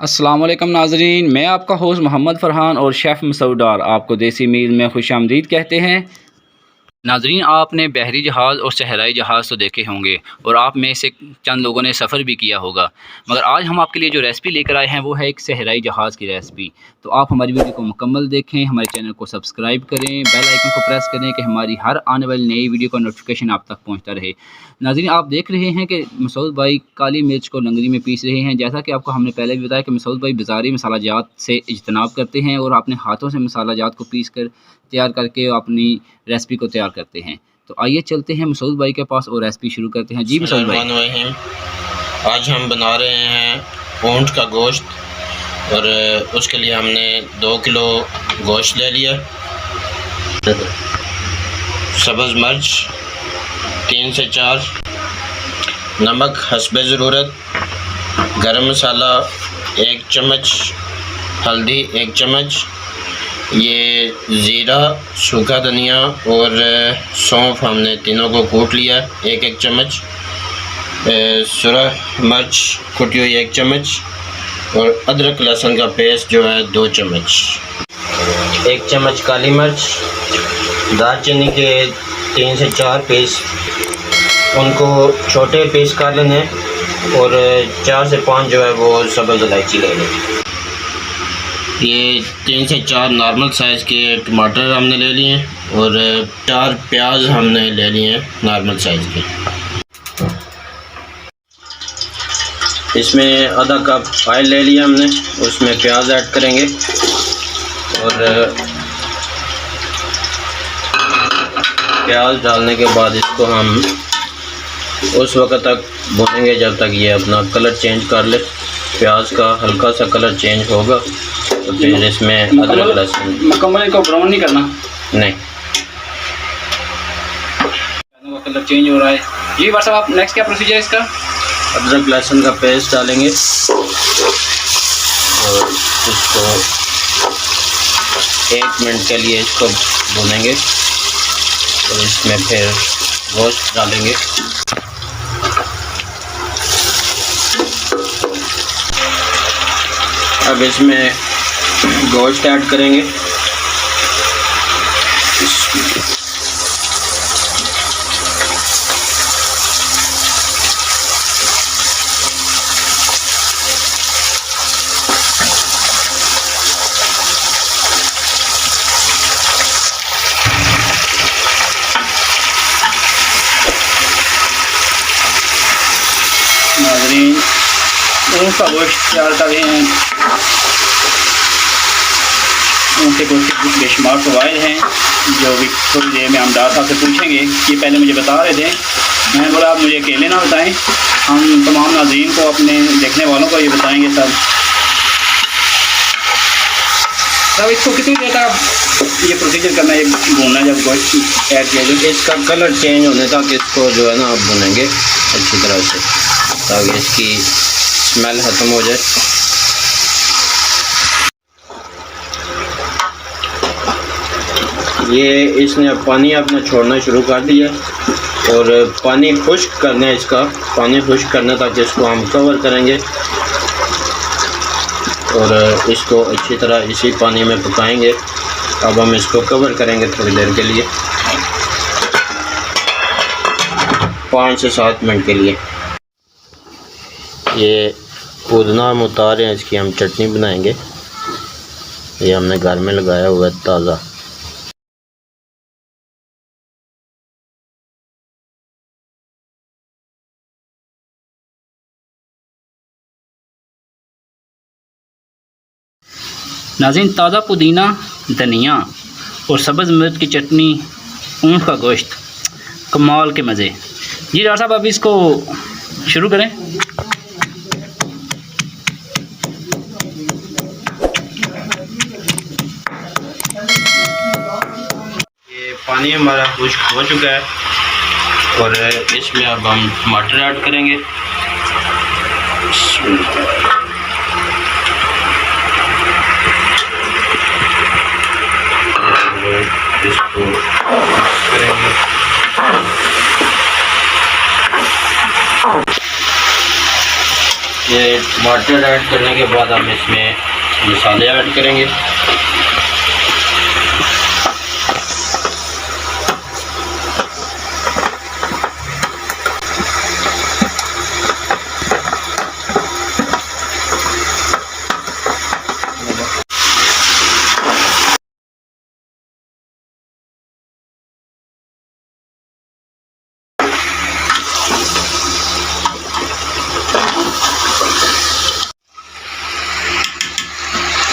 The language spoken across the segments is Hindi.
अस्सलाम वालेकुम नाज़रीन, मैं आपका होस्ट मोहम्मद फ़रहान और शेफ़ मसूद डार आपको देसी मील में खुशामदीद कहते हैं। नाज़रीन, आपने बहरी जहाज़ और सहराई जहाज़ तो देखे होंगे और आप में से चंद लोगों ने सफ़र भी किया होगा, मगर आज हम आपके लिए जो रेसिपी लेकर आए हैं वो है एक सहराई जहाज़ की रेसिपी। तो आप हमारी वीडियो को मुकम्मल देखें, हमारे चैनल को सब्सक्राइब करें, बेल आइकन को प्रेस करें कि हमारी हर आने वाली नई वीडियो का नोटिफिकेशन आप तक पहुँचता रहे। नाज़रीन, आप देख रहे हैं कि मसूद भाई काली मिर्च को लंगड़ी में पीस रहे हैं। जैसा कि आपको हमने पहले भी बताया कि मसूद भाई बाज़ारी मसाला जात से इज्तनाब करते हैं और अपने हाथों से मसाला जात को पीस कर तैयार करके अपनी रेसिपी को तैयार करते हैं। तो आइए चलते हैं मसूद भाई के पास और रेसिपी शुरू करते हैं। जी मसूद भाई। आज हम बना रहे हैं ऊँट का गोश्त और उसके लिए हमने 2 किलो गोश्त ले लिया, सब्ज़ मिर्च 3 से 4, नमक हस्बे ज़रूरत, गरम मसाला 1 चम्मच, हल्दी 1 चम्मच, ये ज़ीरा, सूखा धनिया और सौंफ हमने तीनों को कूट लिया 1-1 चम्मच, सुरख मिर्च कुटी हुई 1 चम्मच और अदरक लहसुन का पेस्ट जो है 2 चम्मच, 1 चम्मच काली मिर्च, दालचीनी के 3 से 4 पीस, उनको छोटे पीस कर लेने और 4 से 5 जो है वो सब्ज़ इलायची ले लें। ये 3 से 4 नॉर्मल साइज़ के टमाटर हमने ले लिए और 4 प्याज हमने ले लिए हैं नॉर्मल साइज़ के। इसमें आधा कप ऑयल ले लिया हमने, उसमें प्याज ऐड करेंगे और प्याज डालने के बाद इसको हम उस वक्त तक भूनेंगे जब तक ये अपना कलर चेंज कर ले। प्याज का हल्का सा कलर चेंज होगा तो फिर इसमें अदरक लहसुन मुकम्मल को ब्राउन नहीं करना, नहीं, कलर चेंज हो रहा है। जी भाई साहब, आप नेक्स्ट क्या प्रोसीजर है इसका? अदरक लहसुन का पेस्ट डालेंगे और इसको 1 मिनट के लिए इसको भूनेंगे और इसमें फिर गोश्त डालेंगे। अब इसमें गोश्त ऐड करेंगे, नाज़रीन, ऊँट का गोश्त तैयार कर रहे हैं। ऊँट के गोश्त के बेशुमार फ़वाइद हैं जो भी थोड़ी देर में हम डार साहब से पूछेंगे। ये पहले मुझे बता रहे थे, मैंने बोला आप मुझे अकेले ना बताएं, हम तमाम नाज़रीन को, अपने देखने वालों को ये बताएंगे सब। तब इसको कितनी देर तक ये प्रोसीजर करना है, भूनना जब गोश्त ऐड किया जाए? इसका कलर चेंज होने तक इसको जो है ना आप भूनेंगे अच्छी तरह से ताकि इसकी स्मेल ख़त्म हो जाए। ये इसने पानी अपना छोड़ना शुरू कर दिया और पानी खुश्क करना है इसका। पानी खुश्क करने तक इसको हम कवर करेंगे और इसको अच्छी तरह इसी पानी में पकाएंगे। अब हम इसको कवर करेंगे थोड़ी देर के लिए, 5 से 7 मिनट के लिए। ये पुदीना हम उतार रहे हैं, इसकी हम चटनी बनाएंगे। ये हमने घर में लगाया हुआ है ताज़ा। नाज़रीन, ताज़ा पुदीना, धनिया और सब्ज़ मिर्च की चटनी, ऊँट का गोश्त, कमाल के मज़े। जी डॉक्टर साहब, अब इसको शुरू करें। ये पानी हमारा खुश्क हो चुका है और इसमें अब हम टमाटर ऐड करेंगे। इसको करेंगे ये टमाटर ऐड करने के बाद हम इसमें मसाले ऐड करेंगे।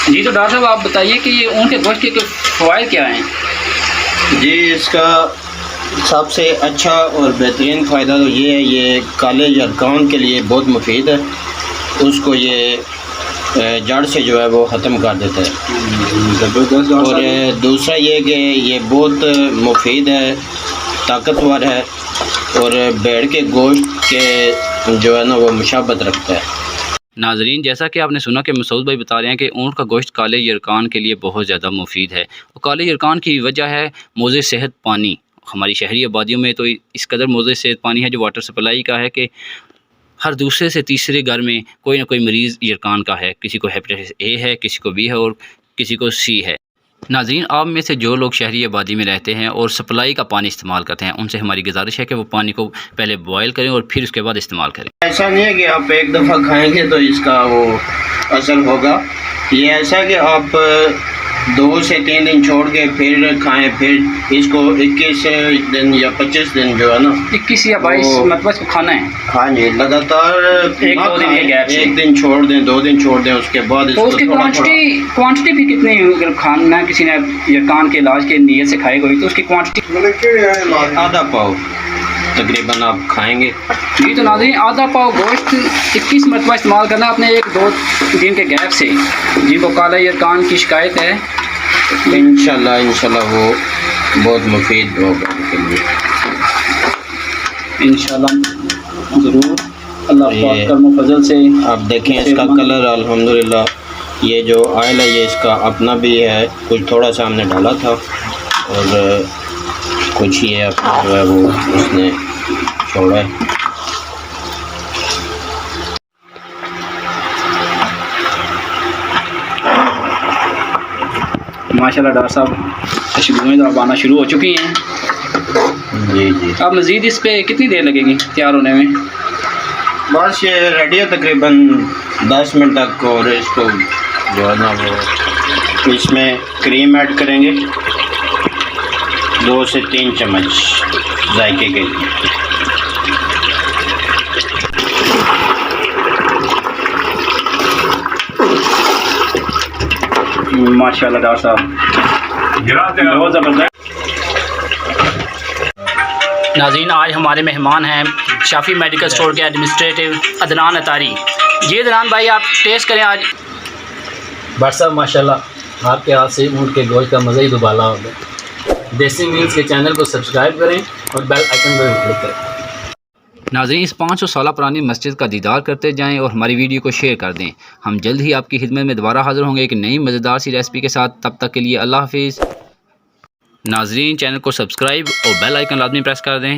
जी तो डॉक्टर साहब आप बताइए कि ये ऊँट के गोश्त के फ़वाइद क्या हैं? जी इसका सबसे अच्छा और बेहतरीन फ़ायदा तो ये है, ये काले यरकान के लिए बहुत मुफीद है। उसको ये जड़ से जो है वो ख़त्म कर देता है। ज़बरदस्त। और दूसरा ये कि ये बहुत मुफीद है, ताकतवर है और भेड़ के गोश्त के जो है ना वो मुशाबत रखता है। नाजरीन, जैसा कि आपने सुना कि मसूद भाई बता रहे हैं कि ऊँट का गोश्त काले यरकान के लिए बहुत ज़्यादा मुफीद है। और काले यरकान की वजह है मौज़े सेहत पानी। हमारी शहरी आबादियों में तो इस कदर मौज़े सेहत पानी है जो वाटर सप्लाई का है कि हर दूसरे से तीसरे घर में कोई ना कोई मरीज़ यरकान का है। किसी को हेपेटाइटिस ए है, किसी को बी है और किसी को सी है। नाज़रीन, आप में से जो लोग शहरी आबादी में रहते हैं और सप्लाई का पानी इस्तेमाल करते हैं, उनसे हमारी गुजारिश है कि वो पानी को पहले बॉयल करें और फिर उसके बाद इस्तेमाल करें। ऐसा नहीं है कि आप एक दफ़ा खाएंगे तो इसका वो असर होगा। ये ऐसा है कि आप 2 से 3 दिन छोड़ के फिर खाएं, फिर इसको 21 दिन या 25 दिन जो है ना 21 या 22 मतलब इसको खाना है। हाँ जी, लगातार एक दो दिन के गैप से। 1 दिन छोड़ दें, 2 दिन छोड़ दें, उसके बाद तो इसको उसकी थोड़ा क्वांटिटी भी कितनी, अगर खाना किसी ने यरकान के इलाज के नीयत से खाएगा तो उसकी क्वांटिटी आधा पाव तकरीबन आप खाएंगे। जी तो नाज़रीन, आधा पाव गोश्त 21 मरतबा इस्तेमाल करना अपने 1-2 दिन के गैप से। जिनको काला यरकान की शिकायत है इंशाल्लाह वो बहुत मुफीद होगा उनके लिए। इंशाल्लाह ज़रूर, अल्लाह पाक ये करम फजल से। आप देखें इसका कलर अल्हम्दुलिल्लाह। ये जो ऑयल है ये इसका अपना भी है, कुछ थोड़ा सा हमने डाला था और कुछ ये अपना जो है वो उसने छोड़ा है। माशाल्लाह डॉक्टर साहब खुशबुएं तो अब आना शुरू हो चुकी हैं। जी जी, अब मज़ीद इस पे कितनी देर लगेगी तैयार होने में? बस ये रेडी है तकरीबन 10 मिनट तक। और इसको जो है ना वो इसमें क्रीम ऐड करेंगे 2 से 3 चम्मच जायके के लिए। माशाल्लाह डॉक्टर साहब बहुत ज़बरदस्त। नाज़रीन, आज हमारे मेहमान हैं शाफी मेडिकल स्टोर के एडमिनिस्ट्रेटिव अदनान अतारी। जी अदनान भाई, आप टेस्ट करें आज। भट्ट साहब माशाल्लाह आपके हाथ से ऊँट के गोश्त का मज़ा ही दुबाला हो गया। देसी मील्स के चैनल को सब्सक्राइब करें और बेल आइकन पर क्लिक करें। नाज़रीन, इस 500 साल पुरानी मस्जिद का दीदार करते जाएं और हमारी वीडियो को शेयर कर दें। हम जल्द ही आपकी खिदमत में दोबारा हाज़िर होंगे एक नई मज़ेदार सी रेसिपी के साथ। तब तक के लिए अल्लाह हाफिज़। नाज़रीन, चैनल को सब्सक्राइब और बेल आइकन लाजमी प्रेस कर दें।